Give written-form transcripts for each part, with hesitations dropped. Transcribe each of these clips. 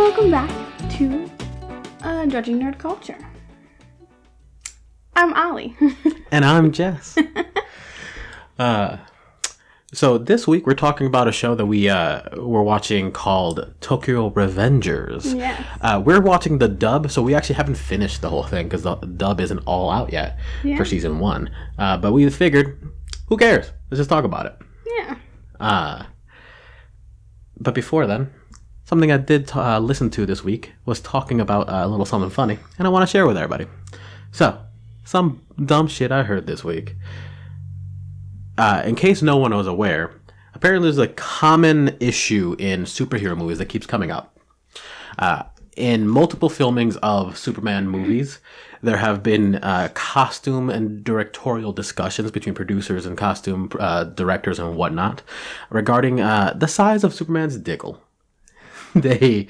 welcome back to Judging Nerd Culture. I'm Ollie. And I'm Jess. So this week we're talking about a show that we're watching called Tokyo Revengers. Yes. We're watching the dub, so we actually haven't finished the whole thing because the dub isn't all out yet for season 1. But we figured, who cares? Let's just talk about it. Yeah. But before then, something I did listen to this week was talking about a little something funny, and I want to share with everybody. So, some dumb shit I heard this week. In case no one was aware, apparently there's a common issue in superhero movies that keeps coming up. In multiple filmings of Superman movies, there have been costume and directorial discussions between producers and costume directors and whatnot regarding the size of Superman's diggle. They,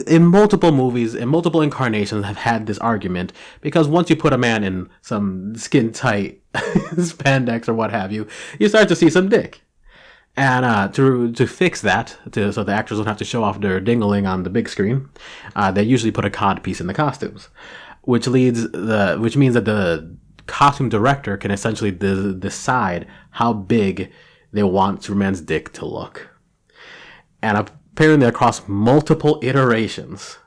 in multiple movies, in multiple incarnations, have had this argument because once you put a man in some skin-tight spandex or what have you, you start to see some dick. And to fix that, so the actors don't have to show off their dingling on the big screen, they usually put a cod piece in the costumes, which means that the costume director can essentially decide how big they want Superman's dick to look. And apparently across multiple iterations,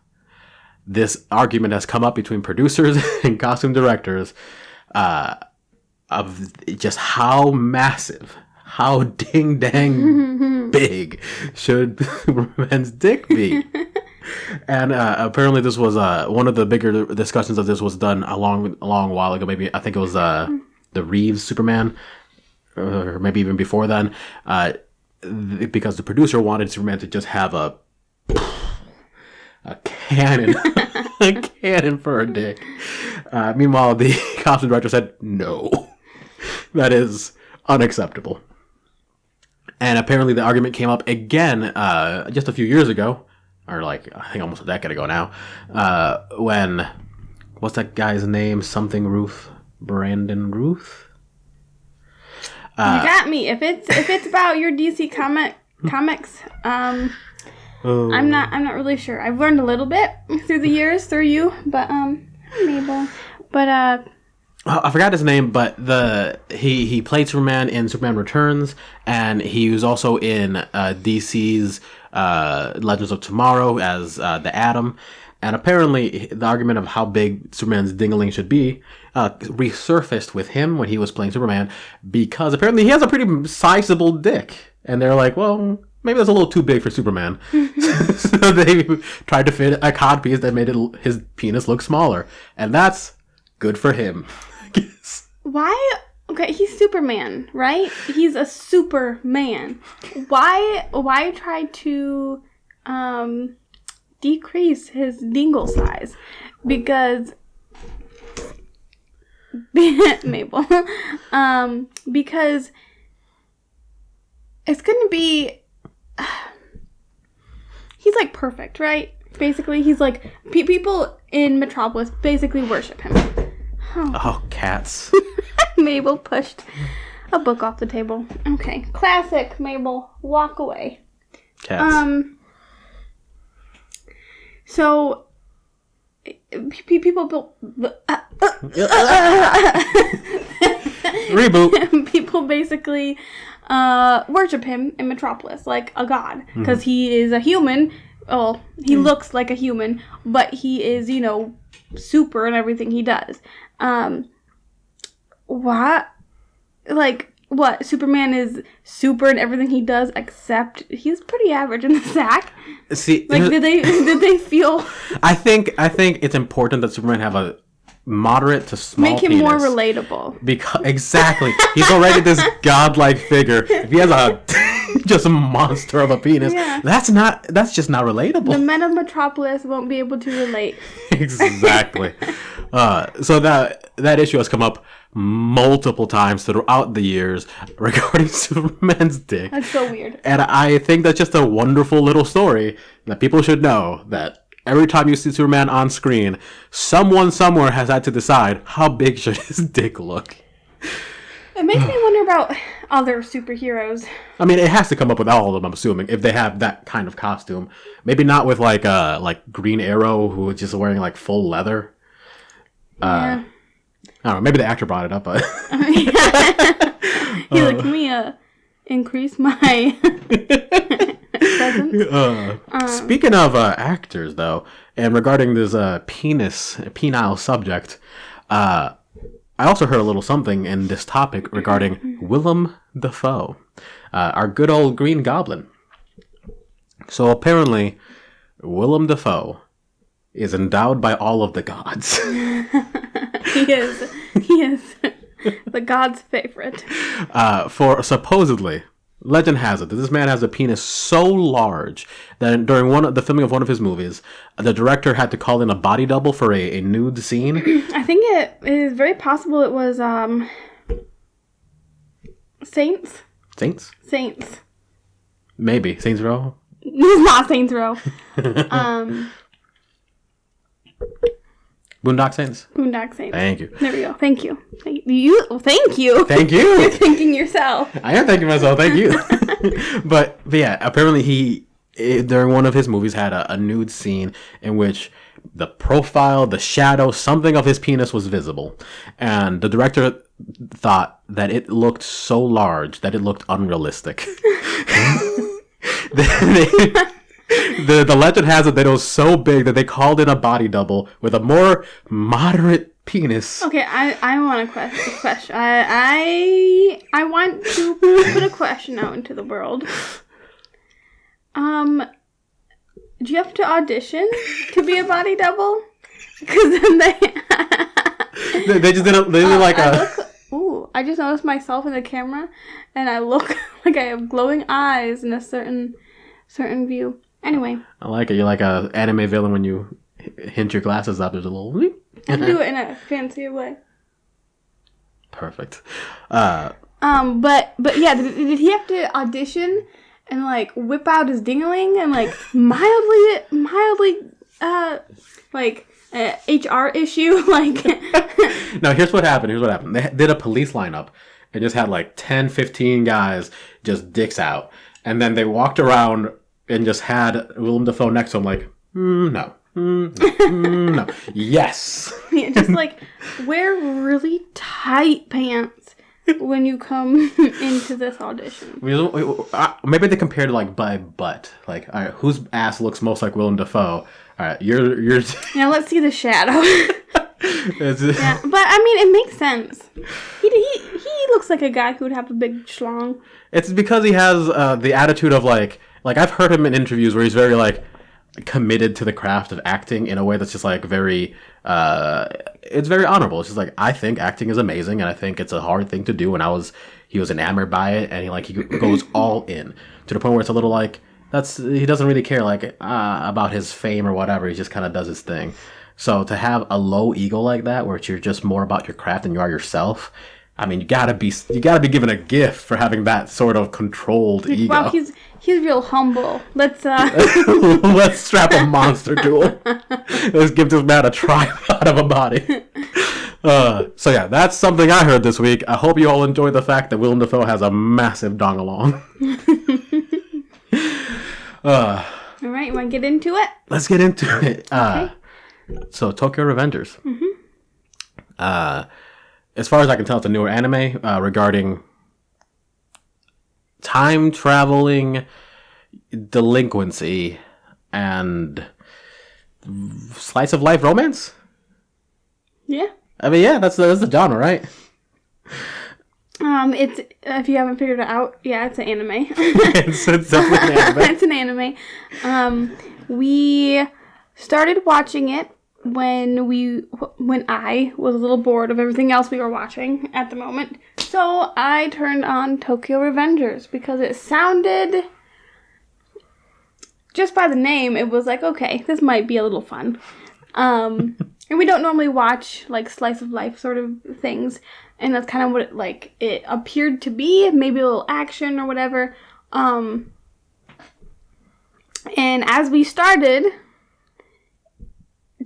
this argument has come up between producers and costume directors of just how massive, how ding-dang big should Superman's dick be. And apparently this was one of the bigger discussions of this was done a long while ago. Maybe I think it was the Reeves Superman, or maybe even before then. Because the producer wanted Superman to just have a cannon, a cannon for a dick. Meanwhile, the costume director said, no, that is unacceptable. And apparently the argument came up again just a few years ago, or like, I think almost a decade ago now, when, what's that guy's name? Something Ruth? Brandon Ruth? You got me. If it's about your DC comics, I'm not really sure. I've learned a little bit through the years through you, but Mabel. But I forgot his name, but he played Superman in Superman Returns, and he was also in DC's Legends of Tomorrow as the Atom. And apparently, the argument of how big Superman's dingling should be resurfaced with him when he was playing Superman, because apparently he has a pretty sizable dick. And they're like, well, maybe that's a little too big for Superman. So they tried to fit a codpiece that made his penis look smaller. And that's good for him, I guess. Why? Okay, he's Superman, right? He's a Superman. Why try to decrease his dingle size? Because Mabel, because it's gonna be, he's like perfect, right? Basically, he's like, people in Metropolis basically worship him. Oh, cats. Mabel pushed a book off the table. Okay, classic Mabel, walk away. Cats. So, people built... Reboot. People basically worship him in Metropolis like a god. Because he is a human. Well, he looks like a human. But he is, super in everything he does. What? Like... What, Superman is super in everything he does, except he's pretty average in the sack. See, like, did they feel? I think it's important that Superman have a moderate to small make him penis. more relatable. Because exactly, he's already this godlike figure. If he has just a monster of a penis, that's just not relatable. The men of Metropolis won't be able to relate. Exactly. So that issue has come up multiple times throughout the years regarding Superman's dick. That's so weird. And I think that's just a wonderful little story that people should know, that every time you see Superman on screen, someone somewhere has had to decide how big should his dick look. It makes me wonder about other superheroes. I mean, it has to come up with all of them, I'm assuming, if they have that kind of costume. Maybe not with like Green Arrow, who is just wearing like full leather. Yeah. I don't know, maybe the actor brought it up, but He's like, can we increase my presence? Speaking of actors, though, and regarding this penile subject, I also heard a little something in this topic regarding Willem Dafoe, our good old Green Goblin. So apparently, Willem Dafoe is endowed by all of the gods. He is the god's favorite. For supposedly, legend has it that this man has a penis so large that during the filming of one of his movies, the director had to call in a body double for a nude scene. I think it is very possible it was Saints. Saints? Maybe. Saints Row? It's not Saints Row. Boondock Saints? Boondock Saints. Thank you. There we go. Thank you. Thank you. Thank you. You're thanking yourself. I am thanking myself. Thank you. But yeah, apparently he, during one of his movies, had a nude scene in which the profile, the shadow, something of his penis was visible. And the director thought that it looked so large that it looked unrealistic. The legend has it that it was so big that they called in a body double with a more moderate penis. Okay, I want a question. I want to put a question out into the world. Do you have to audition to be a body double? Because then they just did like I just noticed myself in the camera, and I look like I have glowing eyes in a certain view. Anyway. I like it. You're like a anime villain when you hint your glasses up. There's a little... I do it in a fancier way. Perfect. But yeah, did he have to audition and like whip out his dingling and like mildly HR issue like? No, here's what happened. They did a police lineup and just had like 10, 15 guys just dicks out, and then they walked around and just had Willem Dafoe next to him like, no. No. Yes. Yeah, just like wear really tight pants when you come into this audition. Maybe they compared like by butt. Like, all right, whose ass looks most like Willem Dafoe? All right, you're. Now let's see the shadow. Yeah, but I mean, it makes sense. He looks like a guy who would have a big schlong. It's because he has the attitude of like I've heard him in interviews where he's very like committed to the craft of acting in a way that's just like very it's very honorable. It's just like, I think acting is amazing and I think it's a hard thing to do, and he was enamored by it, and he goes all in to the point where it's a little like he doesn't really care like about his fame or whatever. He just kind of does his thing. So to have a low ego like that, where you're just more about your craft than you are yourself, I mean, you gotta be given a gift for having that sort of controlled ego. Wow, he's real humble. Let's let's strap a monster to him. Let's give this man a tripod of a body. So yeah, that's something I heard this week. I hope you all enjoy the fact that Willem Dafoe has a massive dongalong. All right, you want to get into it? Let's get into it. Okay. So Tokyo Revengers. As far as I can tell, it's a newer anime regarding time traveling, delinquency, and slice of life romance. Yeah. I mean, yeah, that's the genre, right? It's, if you haven't figured it out, yeah, it's an anime. it's definitely an anime. It's an anime. We started watching it when I was a little bored of everything else we were watching at the moment. So I turned on Tokyo Revengers because it sounded, just by the name, it was like, okay, this might be a little fun. And we don't normally watch like slice of life sort of things, and that's kind of what it appeared to be, maybe a little action or whatever. And as we started,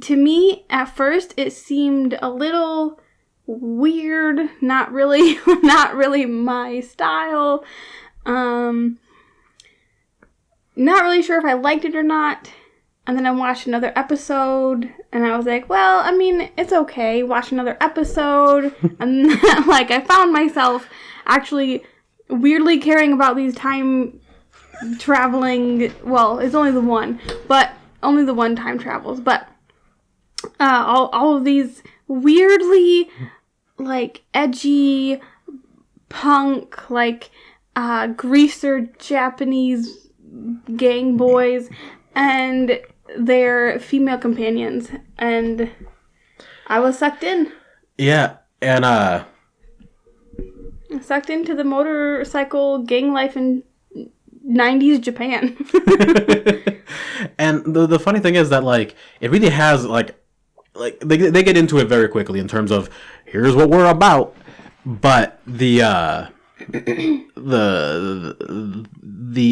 to me, at first, it seemed a little weird, not really my style. Not really sure if I liked it or not. And then I watched another episode, and I was like, well, I mean, it's okay. Watch another episode, and like I found myself actually weirdly caring about these time traveling. Well, it's only the one time travels, but all of these weirdly like edgy punk like greaser Japanese gang boys and their female companions, and I was sucked in. Yeah, and sucked into the motorcycle gang life in 90s Japan. And the funny thing is that like it really has like they get into it very quickly in terms of here's what we're about, but the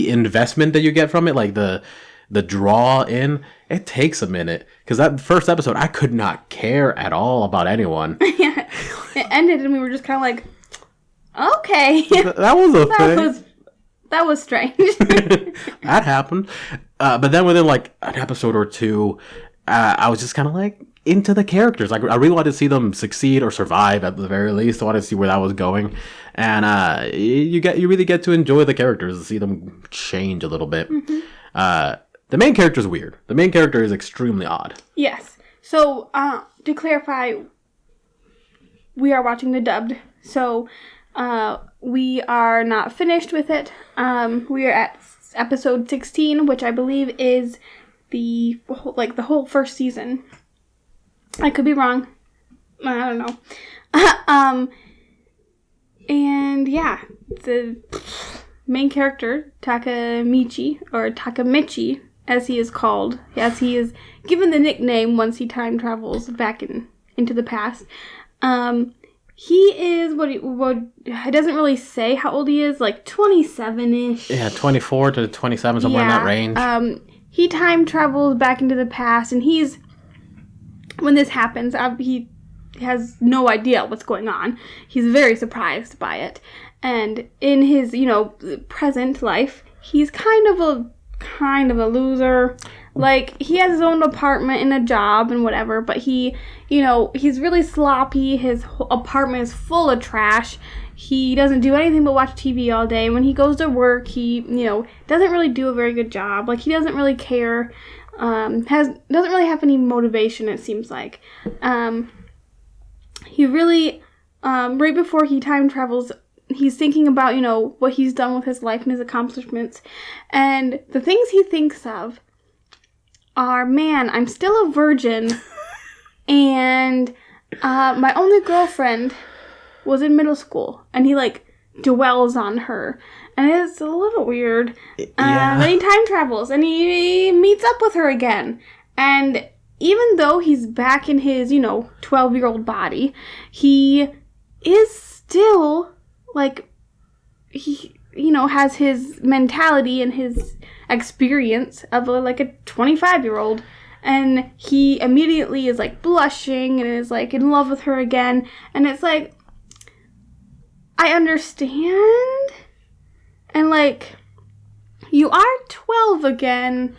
investment that you get from it, like the draw in, it takes a minute, because that first episode I could not care at all about anyone. Yeah, it ended and we were just kind of like, okay, that was a thing. That was strange. That happened, but then within like an episode or two, I was just kind of like into the characters. Like I really wanted to see them succeed or survive at the very least. I wanted to see where that was going, and you really get to enjoy the characters and see them change a little bit. Mm-hmm. The main character is weird. The main character is extremely odd. Yes. So, to clarify, we are watching the dubbed. So, we are not finished with it. We are at episode 16, which I believe is the whole first season. I could be wrong. I don't know. And yeah, the main character, Takamichi, or Takamichi, as he is called, as he is given the nickname once he time travels back into the past. He is what it doesn't really say how old he is, like 27-ish. Yeah, 24 to 27, somewhere in that range. He time travels back into the past, and when this happens, he has no idea what's going on. He's very surprised by it. And in his, present life, he's kind of a loser. Like, he has his own apartment and a job and whatever, but he's really sloppy. His apartment is full of trash. He doesn't do anything but watch TV all day. When he goes to work, he, doesn't really do a very good job. Like, he doesn't really care. Doesn't really have any motivation, it seems like. He really, right before he time travels, he's thinking about, what he's done with his life and his accomplishments. And the things he thinks of are, man, I'm still a virgin. And my only girlfriend was in middle school. And he, dwells on her. And it's a little weird. Yeah. Then he time travels. And he meets up with her again. And even though he's back in his, 12-year-old body, he is still, he, has his mentality and his experience of, a 25-year-old. And he immediately is, blushing and is, in love with her again. And it's I understand. And, you are 12 again,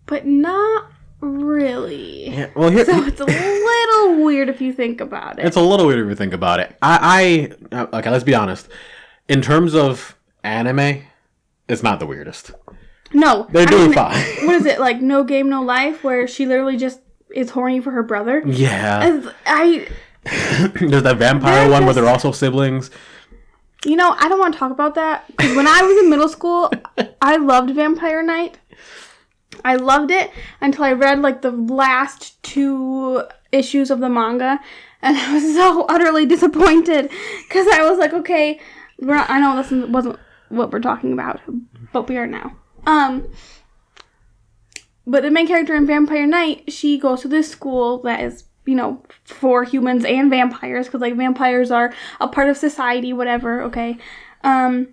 but not really. Yeah, well, so it's a little weird if you think about it. It's a little weird if you think about it. Okay, let's be honest. In terms of anime, it's not the weirdest. No. They're doing fine. What is it, No Game, No Life, where she literally just is horny for her brother? Yeah. There's that vampire one where they're also siblings. I don't want to talk about that, because when I was in middle school, I loved Vampire Knight. I loved it until I read, the last 2 issues of the manga, and I was so utterly disappointed, because I was like, okay, I know this wasn't what we're talking about, but we are now. But the main character in Vampire Knight, she goes to this school that is, for humans and vampires, because, vampires are a part of society, whatever, okay? And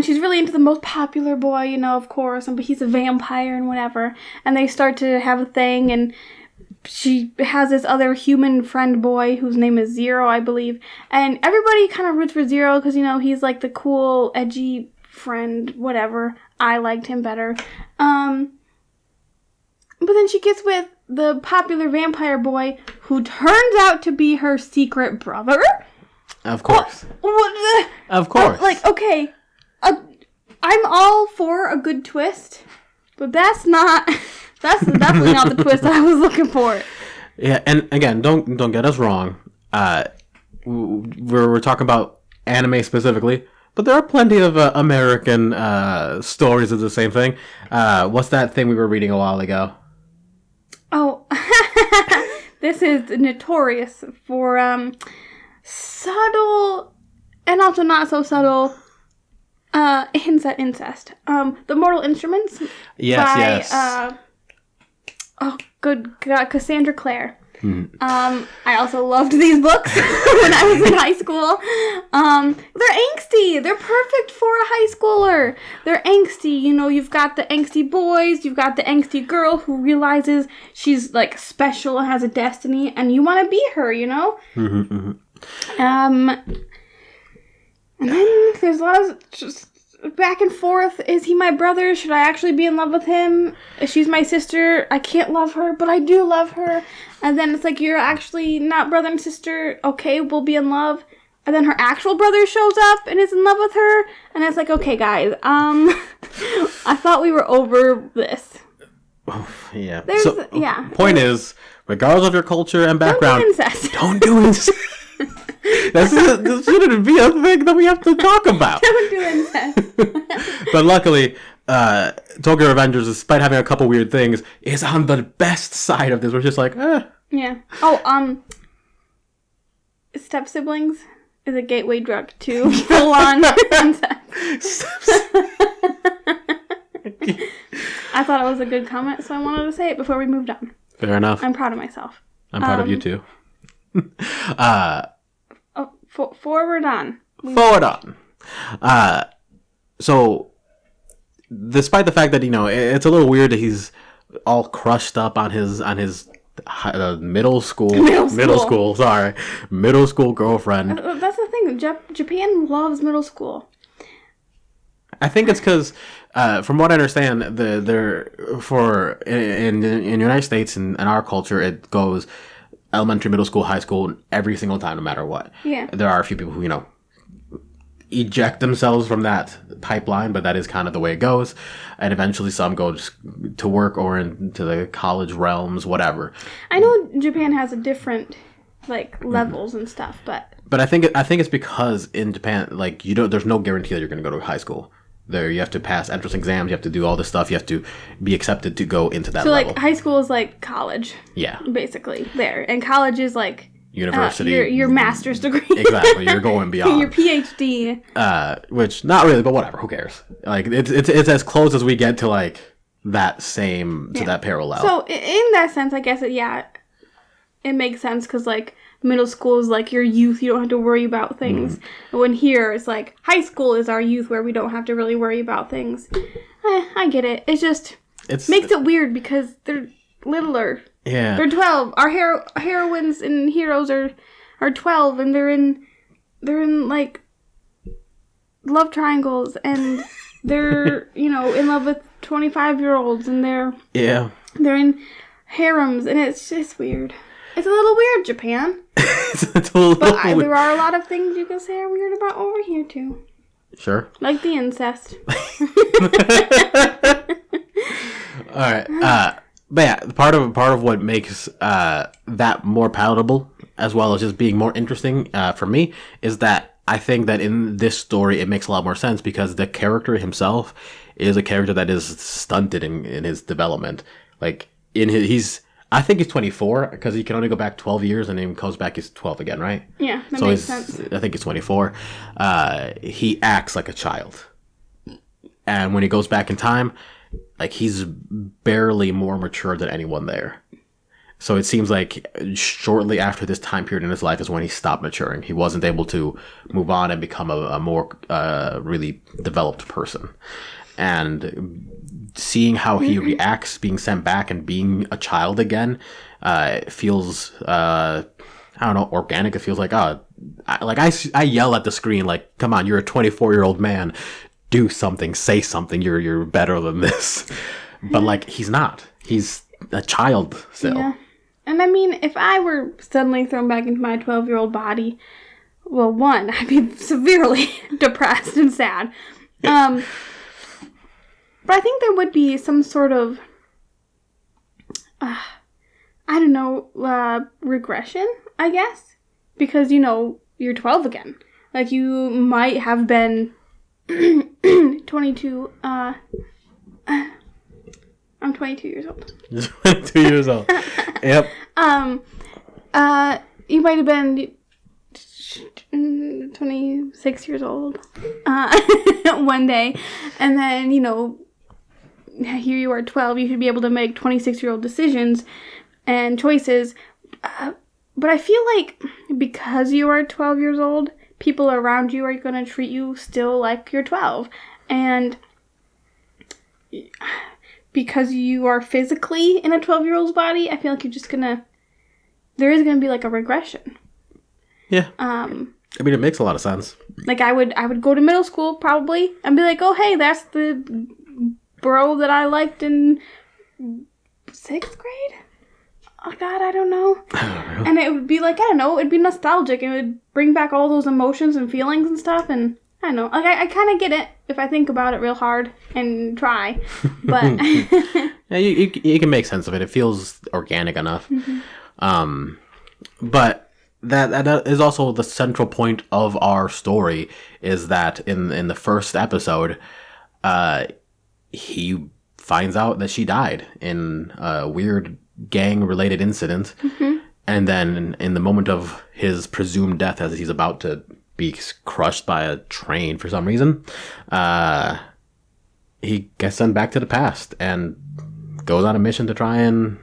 she's really into the most popular boy, of course, but he's a vampire and whatever. And they start to have a thing, and she has this other human friend boy whose name is Zero, I believe. And everybody kind of roots for Zero because, he's like the cool, edgy friend, whatever. I liked him better. But then she gets with the popular vampire boy who turns out to be her secret brother. Of course. Of course. Okay. I'm all for a good twist, but that's definitely not the twist I was looking for. Yeah, and again, don't get us wrong. We're talking about anime specifically, but there are plenty of American stories of the same thing. What's that thing we were reading a while ago? Oh, this is notorious for subtle and also not so subtle incest. The Mortal Instruments. Yes. Good God, Cassandra Clare. I also loved these books when I was in high school. They're angsty. They're perfect for a high schooler. They're angsty. You've got the angsty boys. You've got the angsty girl who realizes she's like special and has a destiny, and you want to be her. And then there's a lot of just back and forth. Is he my brother? Should I actually be in love with him? She's my sister. I can't love her, but I do love her. And then it's like, you're actually not brother and sister. Okay, we'll be in love. And then her actual brother shows up and is in love with her. And it's like, okay, guys, I thought we were over this. Yeah. Yeah. Point is, regardless of your culture and background, don't do incest. This shouldn't be a thing that we have to talk about. Don't do incest. But luckily, Tokyo Revengers, despite having a couple weird things, is on the best side of this. We're just like, Yeah. Oh, step siblings is a gateway drug to full on incest. I thought it was a good comment, so I wanted to say it before we moved on. Fair enough. I'm proud of myself. I'm proud of you too. Forward on. So, despite the fact that it's a little weird that he's all crushed up on his middle school girlfriend. That's the thing. Japan loves middle school. I think it's because, from what I understand, in the United States and our culture, it goes elementary, middle school, high school, every single time, no matter what. Yeah. There are a few people who, eject themselves from that pipeline, but that is kind of the way it goes. And eventually some go just to work or into the college realms, whatever. I know Japan has a different, levels and stuff, but I think it's because in Japan, there's no guarantee that you're going to go to high school. There, you have to pass entrance exams. You have to do all this stuff. You have to be accepted to go into that level. So, high school is like college. Yeah. Basically, there. And college is like university. Your master's degree. Exactly. You're going beyond. Your PhD. Which, not really, but whatever. Who cares? It's as close as we get to, that same, to that parallel. So, in that sense, I guess, it makes sense because, middle school is your youth. You don't have to worry about things. When here, it's high school is our youth where we don't have to really worry about things. I get it. It's just makes it weird because they're littler. Yeah. They're 12. Our heroines and heroes are 12 and they're in love triangles and they're, in love with 25-year-olds and they're in harems and it's just weird. It's a little weird, Japan. There are a lot of things you can say are weird about over here, too. Sure. Like the incest. All right. But yeah, part of what makes that more palatable, as well as just being more interesting for me, is that I think that in this story, it makes a lot more sense because the character himself is a character that is stunted in his development. I think he's 24 because he can only go back 12 years and then he comes back, he's 12 again, right? Yeah, that makes sense. I think he's 24. He acts like a child. And when he goes back in time, he's barely more mature than anyone there. So it seems like shortly after this time period in his life is when he stopped maturing. He wasn't able to move on and become a more really developed person. and seeing how he reacts being sent back and being a child again feels I don't know, organic. It feels like I yell at the screen like, come on, you're a 24-year-old man, do something, say something, you're better than this. But like, he's not, he's a child still. Yeah. And I mean, if I were suddenly thrown back into my 12-year-old body, well, one, I'd be severely depressed and sad. But I think there would be some sort of, I don't know, regression, I guess. Because, you're 12 again. Like, you might have been 22, I'm 22 years old. 22 years old. Yep. You might have been 26 years old one day, and then here you are 12. You should be able to make 26-year-old decisions and choices, but I feel like because you are 12 years old, people around you are going to treat you still like you're 12, and because you are physically in a 12-year-old's body, I feel like there is gonna be like a regression. Yeah. I mean, it makes a lot of sense. Like, I would go to middle school probably and be like, oh, hey, that's the bro that I liked in 6th grade? Oh, God, I don't know. And it would be like, I don't know, it'd be nostalgic. It would bring back all those emotions and feelings and stuff. And I don't know. Like, I kind of get it if I think about it real hard and try. But yeah, you can make sense of it. It feels organic enough. Mm-hmm. But that is also the central point of our story, is that in the first episode, he finds out that she died in a weird gang-related incident. Mm-hmm. And then in the moment of his presumed death, as he's about to be crushed by a train for some reason, he gets sent back to the past and goes on a mission to try and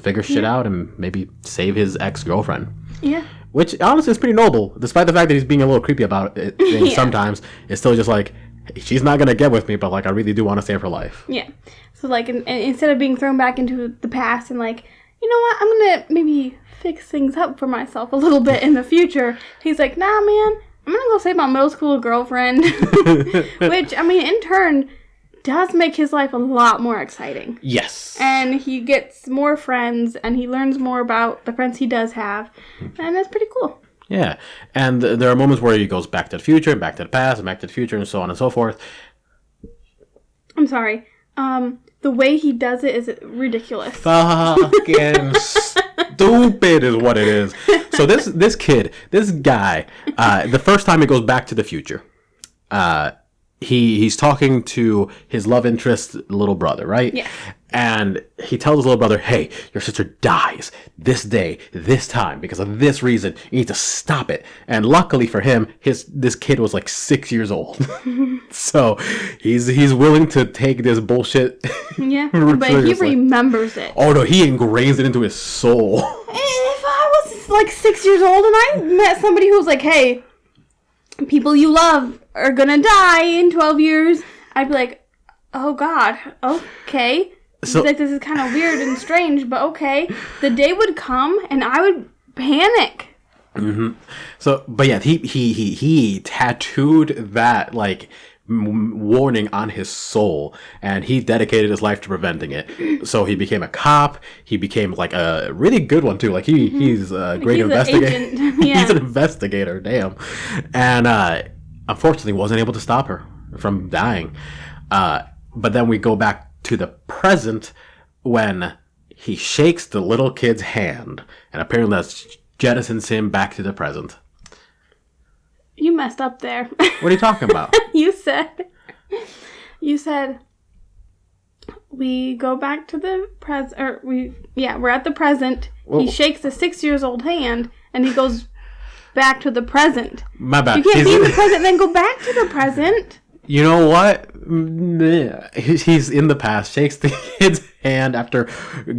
figure shit out and maybe save his ex-girlfriend. Yeah. Which honestly is pretty noble, despite the fact that he's being a little creepy about it. Sometimes it's still just like, she's not gonna get with me, but like, I really do want to save her life. Yeah. So like, instead of being thrown back into the past and like, you know what, I'm gonna maybe fix things up for myself a little bit in the future, he's like, nah, man, I'm gonna go save my middle school girlfriend. Which, I mean, in turn, does make his life a lot more exciting. Yes. And he gets more friends, and he learns more about the friends he does have, and that's pretty cool. Yeah, and there are moments where he goes back to the future, and back to the past, and back to the future, and so on and so forth. I'm sorry. The way he does it is ridiculous. Fucking stupid is what it is. So this kid, this guy, the first time he goes back to the future, he's talking to his love interest little brother, right? Yeah. And he tells his little brother, hey, your sister dies this day, this time, because of this reason. You need to stop it. And luckily for him, this kid was like 6 years old. So he's willing to take this bullshit. Yeah, but he remembers it. Oh no, he ingrains it into his soul. If I was like 6 years old and I met somebody who was like, hey, people you love are gonna die in 12 years, I'd be like, oh God, okay. So, like, this is kind of weird and strange, but okay. The day would come and I would panic. Mm-hmm. So, but yeah, he tattooed that like warning on his soul, and he dedicated his life to preventing it. So he became a cop. He became like a really good one too. Like he's a great investigator. Yeah. He's an investigator. Damn. And unfortunately, wasn't able to stop her from dying. But then we go back to the present when he shakes the little kid's hand, and apparently that jettisons him back to the present. You messed up there. What are you talking about? You said we go back to the present, or we're at the present. Well, he shakes the 6 years old hand, and he goes back to the present. My bad. You can't be in the present, then go back to the present. You know what? He's in the past, shakes the kid's hand after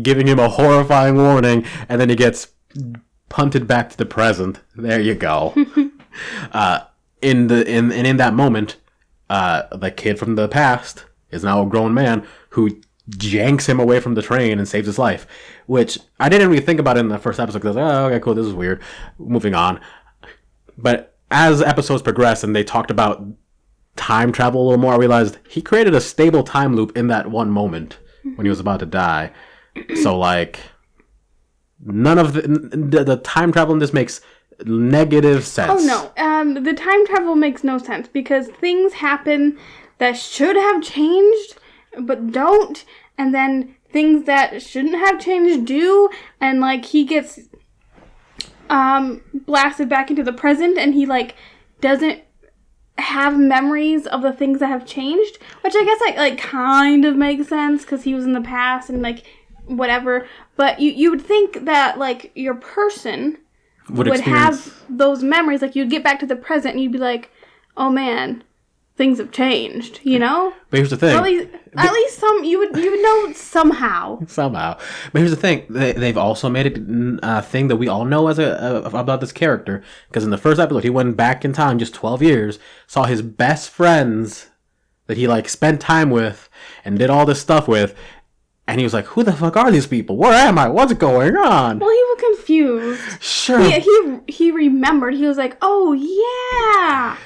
giving him a horrifying warning, and then he gets punted back to the present. There you go. In that moment, the kid from the past is now a grown man who janks him away from the train and saves his life. Which I didn't really think about it in the first episode because I was like, oh, okay, cool, this is weird. Moving on. But as episodes progressed and they talked about time travel a little more, I realized he created a stable time loop in that one moment when he was about to die. So, like, none of the time travel in this makes negative sense. Oh, no. The time travel makes no sense because things happen that should have changed but don't, and then things that shouldn't have changed do, and, like, he gets blasted back into the present, and he, like, doesn't have memories of the things that have changed, which I guess like kind of makes sense because he was in the past and like whatever. But you would think that like your person would have those memories. Like you'd get back to the present and you'd be like, oh man, things have changed, you know? But here's the thing. At least some you would know somehow. Somehow. But here's the thing. They've also made a thing that we all know as about this character. Because in the first episode, he went back in time just 12 years, saw his best friends that he like spent time with and did all this stuff with. And he was like, who the fuck are these people? Where am I? What's going on? Well, he was confused. Sure. He remembered. He was like, oh, yeah.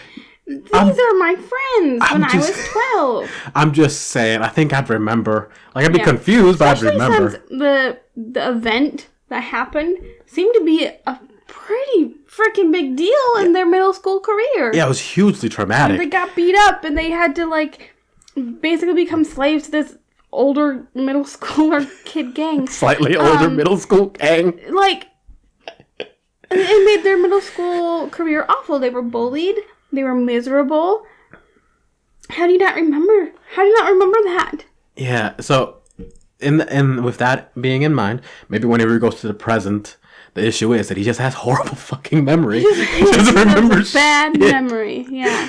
These are my friends when I was 12. I'm just saying. I think I'd remember. Like, I'd be confused, but I'd remember. Since the event that happened seemed to be a pretty freaking big deal in their middle school career. Yeah, it was hugely traumatic. And they got beat up, and they had to, like, basically become slaves to this older middle schooler kid gang. Slightly older middle school gang. Like, it made their middle school career awful. They were bullied. They were miserable. How do you not remember? How do you not remember that? Yeah, so, in with that being in mind, maybe whenever he goes to the present, the issue is that he just has horrible fucking memory. He doesn't remember shit. Bad memory, yeah.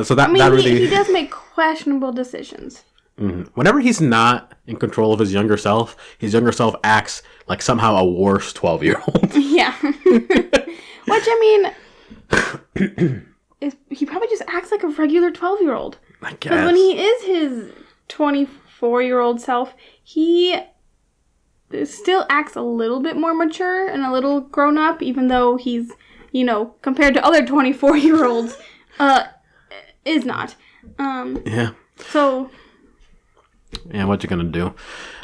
So that really... he does make questionable decisions. Mm-hmm. Whenever he's not in control of his younger self acts like somehow a worse 12-year-old. Yeah. Which, I mean... he probably just acts like a regular 12-year-old. I guess. Because when he is his 24-year-old self, he still acts a little bit more mature and a little grown up, even though he's, compared to other 24-year-olds, is not. Yeah. So. Yeah, what you gonna do?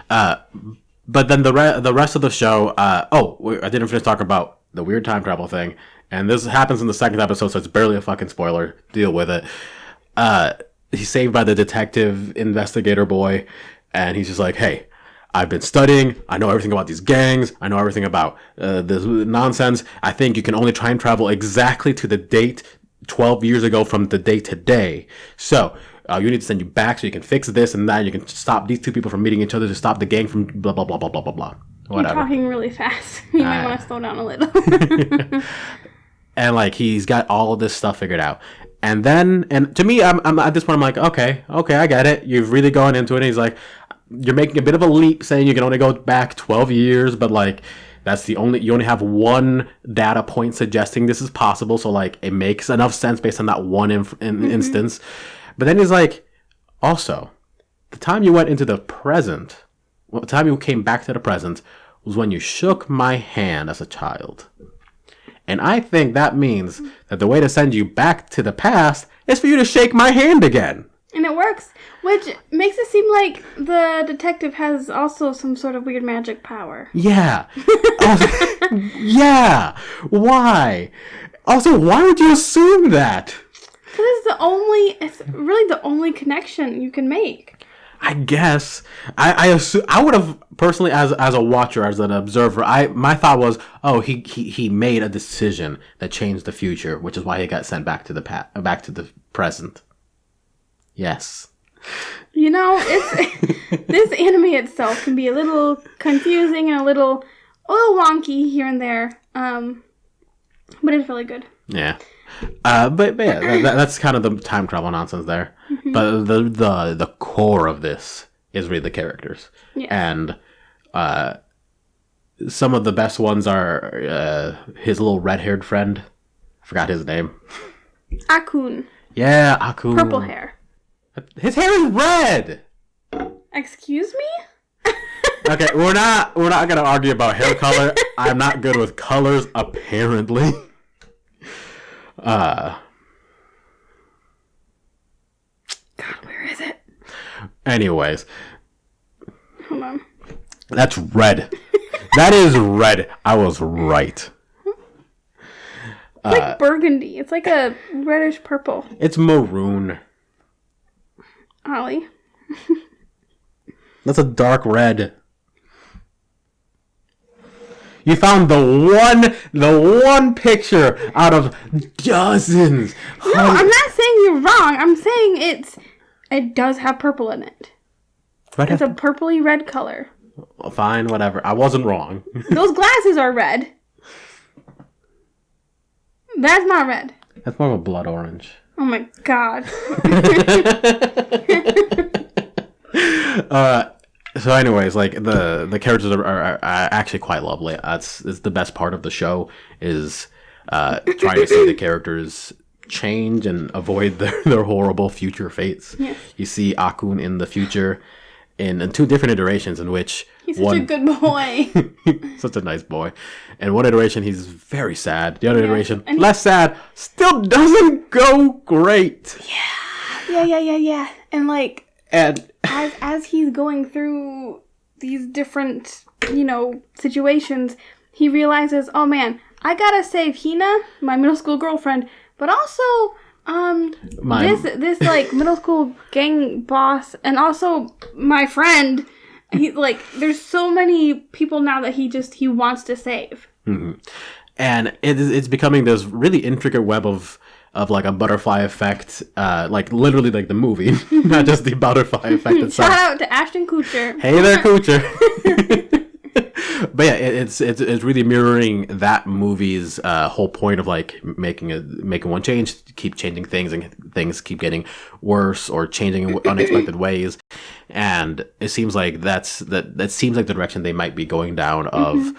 But then the rest of the show. I didn't finish talking about the weird time travel thing. And this happens in the second episode, so it's barely a fucking spoiler. Deal with it. He's saved by the detective investigator boy, and he's just like, hey, I've been studying. I know everything about these gangs. I know everything about this nonsense. I think you can only time travel exactly to the date 12 years ago from the day today. So you need to send you back so you can fix this and that. You can stop these two people from meeting each other to stop the gang from blah, blah, blah, blah, blah, blah, blah. Whatever. You're talking really fast. You might want to slow down a little. And, like, he's got all of this stuff figured out. And then, and to me, I'm at this point, I'm like, okay, I get it. You've really gone into it. And he's like, you're making a bit of a leap saying you can only go back 12 years, but, like, you only have one data point suggesting this is possible. So, like, it makes enough sense based on that one instance. But then he's like, also, the time you went into the present, the time you came back to the present was when you shook my hand as a child. And I think that means that the way to send you back to the past is for you to shake my hand again. And it works, which makes it seem like the detective has also some sort of weird magic power. Yeah. Yeah. Why? Also, why would you assume that? Because it's really the only connection you can make. I guess. I assume, I would have personally, as a watcher, as an observer, my thought was, oh, he made a decision that changed the future, which is why he got sent back to the present. Yes. It's this anime itself can be a little confusing and a little wonky here and there, but it's really good. Yeah. But yeah, that's kind of the time travel nonsense there. Mm-hmm. But the core of this is really the characters. Yeah. And some of the best ones are his little red-haired friend. I forgot his name. Akun. Yeah, Akun. Purple hair. His hair is red! Excuse me? Okay, we're not gonna argue about hair color. I'm not good with colors, apparently. God, where is it? Anyways. Hold on. That's red. That is red. I was right. It's like burgundy. It's like a reddish purple. It's maroon. Ollie. That's a dark red. You found the one picture out of dozens. No, I'm not saying you're wrong. I'm saying it does have purple in it. It's a purpley red color. Fine, whatever. I wasn't wrong. Those glasses are red. That's not red. That's more of a blood orange. Oh my god. So anyways, like the characters are actually quite lovely. It's the best part of the show is trying to see the characters change and avoid their horrible future fates. Yeah. You see Akun in the future in two different iterations in which he's such a good boy. Such a nice boy. In one iteration he's very sad. The other iteration less sad, still doesn't go great. Yeah. And like as he's going through these different, situations, he realizes, oh man, I gotta save Hina, my middle school girlfriend, but also this like middle school gang boss, and also my friend. He like there's so many people now that he wants to save. Mm-hmm. And it's becoming this really intricate web of like a butterfly effect, like literally like the movie, not just the butterfly effect itself. Shout out to Ashton Kutcher. Hey there, Kutcher. But yeah, it's really mirroring that movie's whole point of like making one change, keep changing things, and things keep getting worse or changing in unexpected ways. And it seems like that seems like the direction they might be going down. Of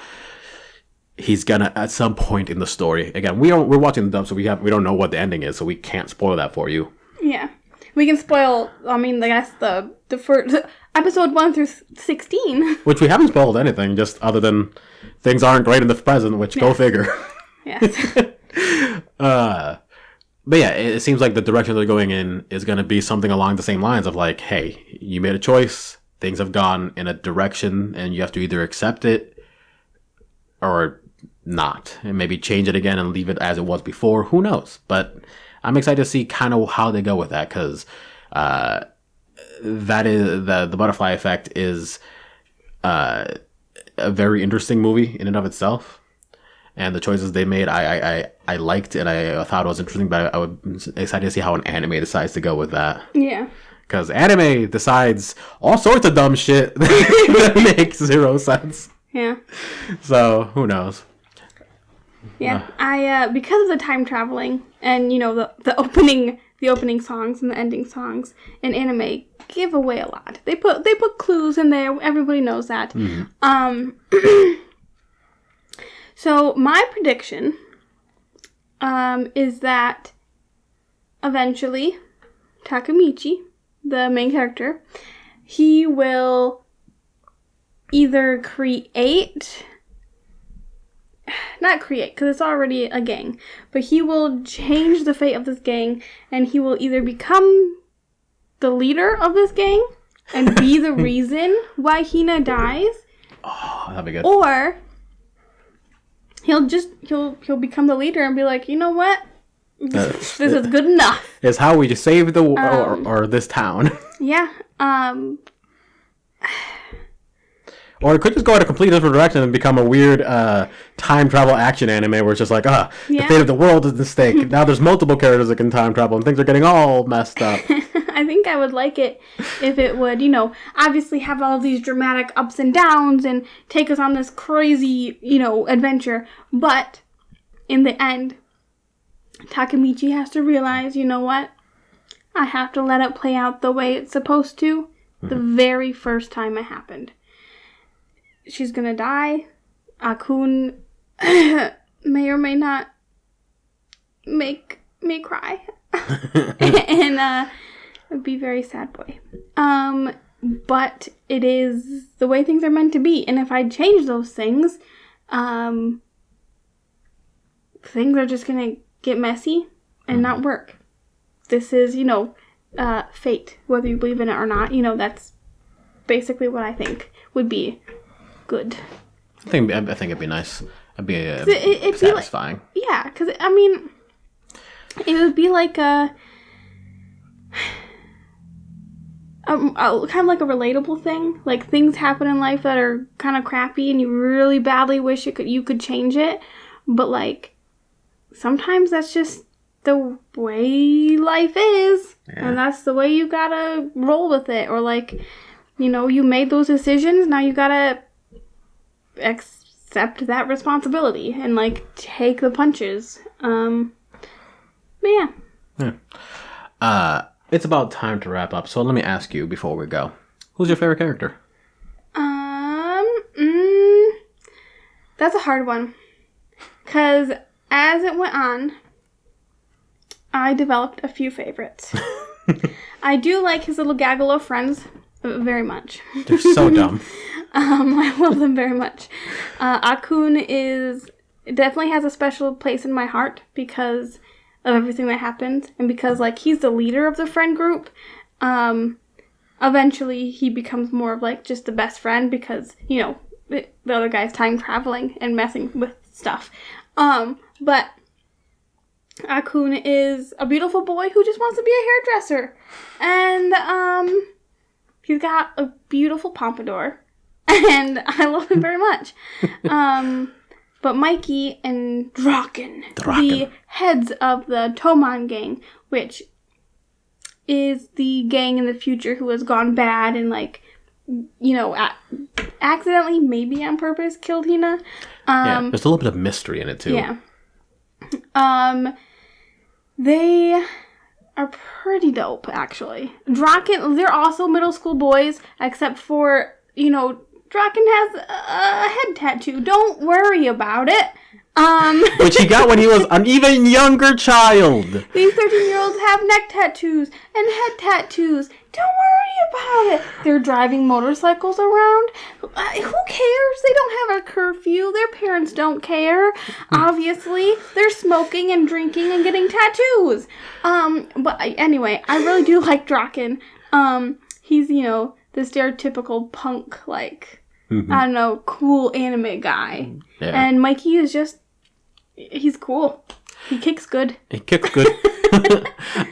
he's gonna at some point in the story. Again, we're watching the dub, so we don't know what the ending is, so we can't spoil that for you. Yeah, we can spoil. I mean, I guess the first episode 1 through 16, which we haven't spoiled anything, just other than things aren't great in the present. Which go figure. Yes. But yeah, it seems like the direction they're going in is going to be something along the same lines of like, hey, you made a choice. Things have gone in a direction, and you have to either accept it or not, and maybe change it again and leave it as it was before. Who knows? But I'm excited to see kind of how they go with that, because that is the Butterfly Effect is a very interesting movie in and of itself, and the choices they made I liked, and I thought it was interesting, but I was excited to see how an anime decides to go with that. Yeah. Because anime decides all sorts of dumb shit that makes zero sense. Yeah. So, who knows? Yeah. I because of the time traveling and, the opening songs and the ending songs in anime give away a lot. They put clues in there. Everybody knows that. Mm-hmm. So, my prediction is that eventually Takamichi, the main character, he will either not create, because it's already a gang, but he will change the fate of this gang, and he will either become the leader of this gang and be the reason why Hina dies. Oh, that'd be good. Or he'll become the leader and be like, you know what? This is good enough. It's how we just save the or this town. Yeah. Or it could just go in a completely different direction and become a weird time travel action anime where it's just like, the fate of the world is at stake. Now there's multiple characters that can time travel and things are getting all messed up. I think I would like it if it would, obviously have all of these dramatic ups and downs and take us on this crazy, adventure. But in the end, Takamichi has to realize, you know what? I have to let it play out the way it's supposed to the very first time it happened. She's gonna die. Akun may or may not may cry. And I'd be a very sad boy. But it is the way things are meant to be. And if I change those things, things are just going to get messy and not work. This is, fate, whether you believe in it or not. That's basically what I think would be good. I think it'd be nice. It'd be satisfying. Yeah, because, it would be like a kind of like a relatable thing. Like, things happen in life that are kind of crappy and you really badly wish you could change it. But, like, sometimes that's just the way life is. Yeah. And that's the way you gotta roll with it. Or, like, you made those decisions, now you gotta accept that responsibility and, like, take the punches. But yeah. It's about time to wrap up, so let me ask you before we go. Who's your favorite character? That's a hard one. Because as it went on, I developed a few favorites. I do like his little gaggle of friends very much. They're so dumb. I love them very much. Akun definitely has a special place in my heart because of everything that happened, and because, like, he's the leader of the friend group. Eventually he becomes more of, like, just the best friend because, the other guy's time traveling and messing with stuff. But Akun is a beautiful boy who just wants to be a hairdresser. And, he's got a beautiful pompadour. And I love him very much. But Mikey and Draken, the heads of the Toman gang, which is the gang in the future who has gone bad and, like, accidentally, maybe on purpose, killed Hina. Yeah, there's a little bit of mystery in it, too. Yeah. They are pretty dope, actually. Draken, they're also middle school boys, except for, Draken has a head tattoo. Don't worry about it. Which he got when he was an even younger child. These 13-year-olds have neck tattoos and head tattoos. Don't worry about it. They're driving motorcycles around. Who cares? They don't have a curfew. Their parents don't care. Obviously, they're smoking and drinking and getting tattoos. But anyway, I really do like Draken. He's, the stereotypical punk, like, I don't know, cool anime guy. Yeah. And Mikey is just, he's cool. He kicks good.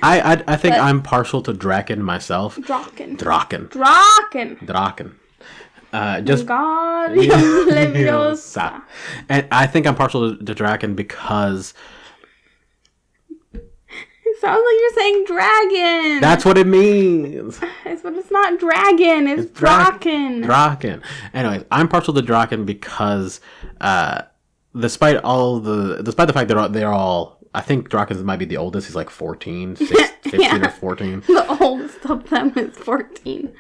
I think I'm partial to Draken myself. Draken. God, Leviosa. And I think I'm partial to Draken because it sounds like you're saying dragon. That's what it means. But it's not dragon. It's Draken. Draken. Anyways, I'm partial to Draken because, despite the fact that they're all, I think Draken might be the oldest. He's like 14, 15 yeah. Or 14. The oldest of them is 14.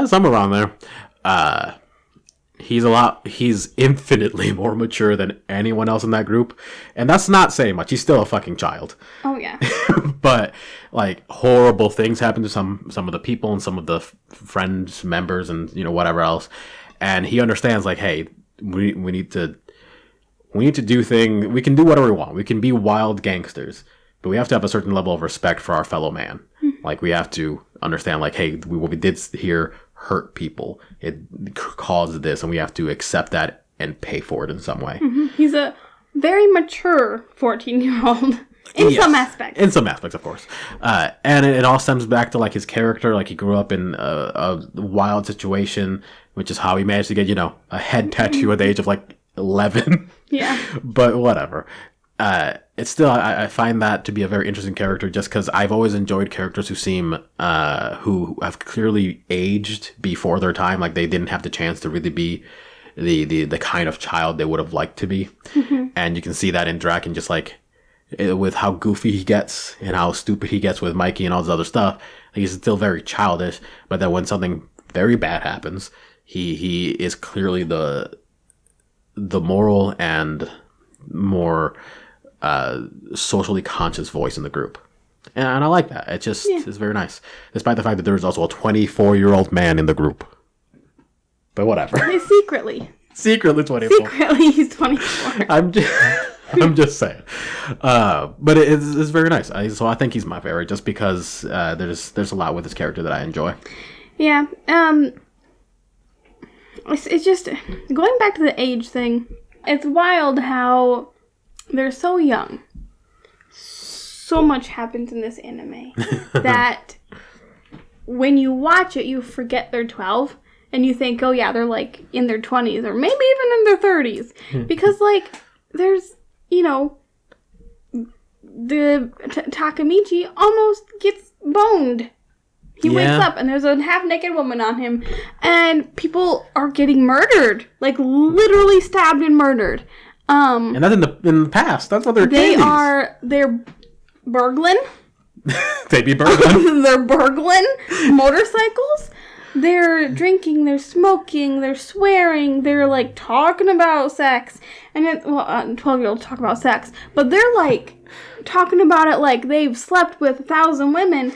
Somewhere around there. He's infinitely more mature than anyone else in that group. And that's not saying much. He's still a fucking child. Oh, yeah. But, like, horrible things happen to some of the people and some of the friends, members, and, whatever else. And he understands, like, hey, we need to do things. We can do whatever we want. We can be wild gangsters. But we have to have a certain level of respect for our fellow man. Like, we have to understand, like, hey, what we did here hurt people. It caused this, and we have to accept that and pay for it in some way. Mm-hmm. He's a very mature 14-year-old in some aspects. In some aspects, of course. And it all stems back to, like, his character. Like, he grew up in a wild situation, which is how he managed to get, a head tattoo at the age of, like, 11. Yeah. But whatever. It's still, I find that to be a very interesting character just because I've always enjoyed characters who seem, who have clearly aged before their time. Like, they didn't have the chance to really be the kind of child they would have liked to be. Mm-hmm. And you can see that in Draken, just like with how goofy he gets and how stupid he gets with Mikey and all this other stuff. He's still very childish, but then when something very bad happens, he is clearly the moral and more socially conscious voice in the group. And I like that. It just is very nice. Despite the fact that there's also a 24-year-old man in the group. But whatever. Secretly. Secretly 24. Secretly, he's 24. I'm just saying. But it's very nice. So I think he's my favorite just because there's a lot with his character that I enjoy. Yeah. It's just, going back to the age thing, it's wild how they're so young. So much happens in this anime that when you watch it, you forget they're 12 and you think, oh yeah, they're like in their 20s or maybe even in their 30s. Because like, there's, you know, the Takamichi almost gets boned. He wakes up and there's a half-naked woman on him and people are getting murdered. Like literally stabbed and murdered. And that's in the past. That's what they're They're burgling. They be burgling. They're burgling motorcycles. They're drinking. They're smoking. They're swearing. They're like talking about sex. And then, 12-year-olds talk about sex, but they're like talking about it like they've slept with 1,000 women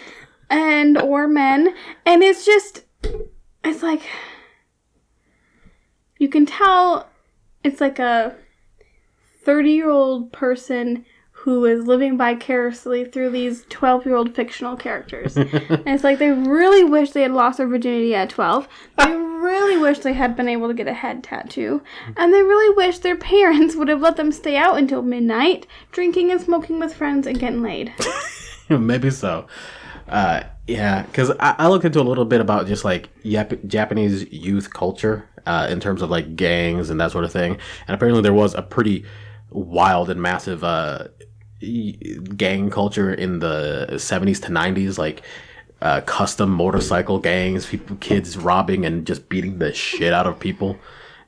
or men, and it's like you can tell it's like a 30-year-old person who is living vicariously through these 12-year-old fictional characters. And it's like they really wish they had lost their virginity at 12. They really wish they had been able to get a head tattoo. And they really wish their parents would have let them stay out until midnight, drinking and smoking with friends and getting laid. Maybe so. Yeah, because I looked into a little bit about just like Japanese youth culture in terms of like gangs and that sort of thing. And apparently there was a pretty wild and massive gang culture in the 70s to 90s, like custom motorcycle gangs, kids robbing and just beating the shit out of people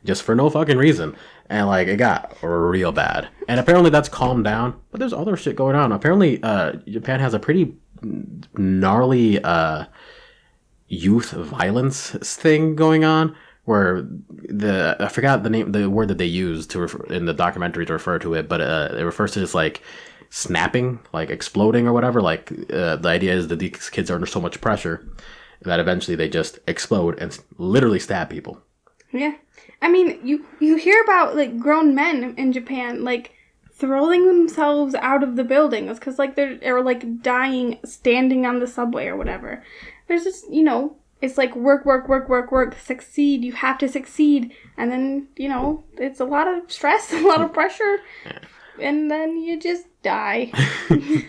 just for no fucking reason. And like it got real bad. And apparently that's calmed down, but there's other shit going on. Apparently Japan has a pretty gnarly youth violence thing going on, where I forgot the word that they used to refer in the documentary to refer to it, but it refers to just like snapping, like exploding or whatever. Like the idea is that these kids are under so much pressure that eventually they just explode and literally stab people. Yeah, I mean you hear about like grown men in Japan like throwing themselves out of the buildings because like they're like dying standing on the subway or whatever. There's just, you know, it's like work, succeed, you have to succeed, and then, you know, it's a lot of stress, a lot of pressure, and then you just die.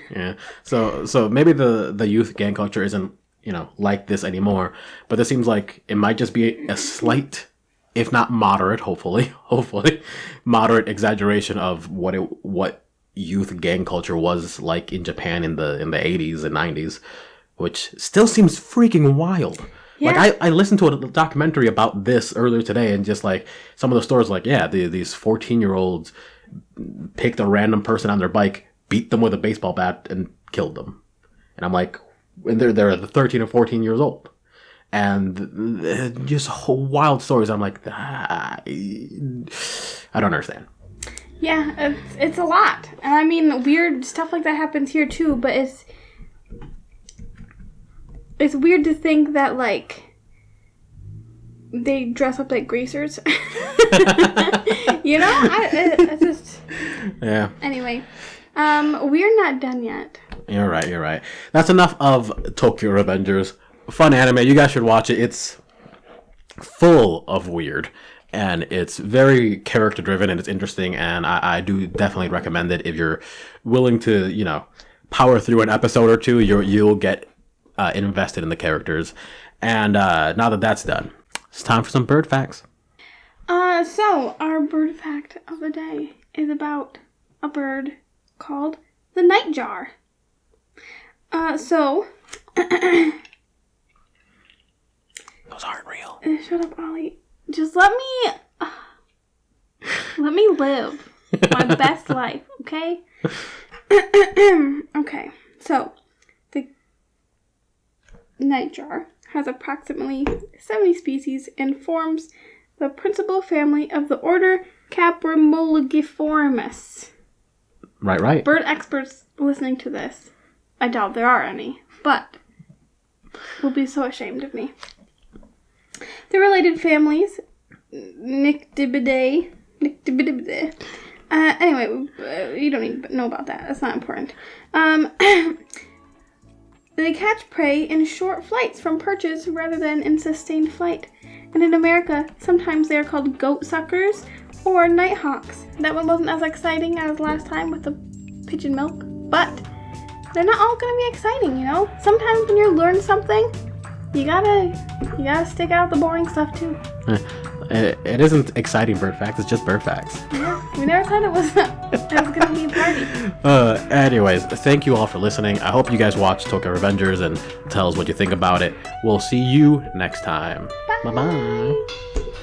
Yeah, so maybe the youth gang culture isn't, you know, like this anymore, but it seems like it might just be a slight, if not moderate, hopefully, moderate exaggeration of what youth gang culture was like in Japan in the 80s and 90s, which still seems freaking wild. Yeah. Like I listened to a documentary about this earlier today, and just like some of the stories, like these 14-year-olds picked a random person on their bike, beat them with a baseball bat, and killed them. And I'm like, and they're 13 or 14 years old. And just whole wild stories. I'm like, I don't understand. Yeah, it's a lot. And I mean, weird stuff like that happens here too, but it's weird to think that, like, they dress up like greasers. You know? I just... Yeah. Anyway, we're not done yet. You're right. That's enough of Tokyo Revengers. Fun anime. You guys should watch it. It's full of weird, and it's very character driven, and it's interesting, and I do definitely recommend it. If you're willing to, you know, power through an episode or two, you'll get invested in the characters. And now that that's done, it's time for some bird facts. So our bird fact of the day is about a bird called the nightjar. Those aren't real. Shut up, Ollie. Just let me live my best life, okay? Okay, so the nightjar has approximately 70 species and forms the principal family of the order Caprimulgiformis. Right. Bird experts listening to this I doubt there are any, but will be so ashamed of me. The related families, Nyctibidae. Anyway, you don't need to know about that. That's not important. They catch prey in short flights from perches rather than in sustained flight. And in America, sometimes they are called goat suckers or nighthawks. That one wasn't as exciting as last time with the pigeon milk, but they're not all gonna be exciting, you know? Sometimes when you learn something, you gotta stick out the boring stuff too. It isn't exciting bird facts, it's just bird facts. Yeah, we never said it was gonna be a party. Anyways, thank you all for listening. I hope you guys watch Tokyo Revengers and tell us what you think about it. We'll see you next time. Bye. Bye-bye.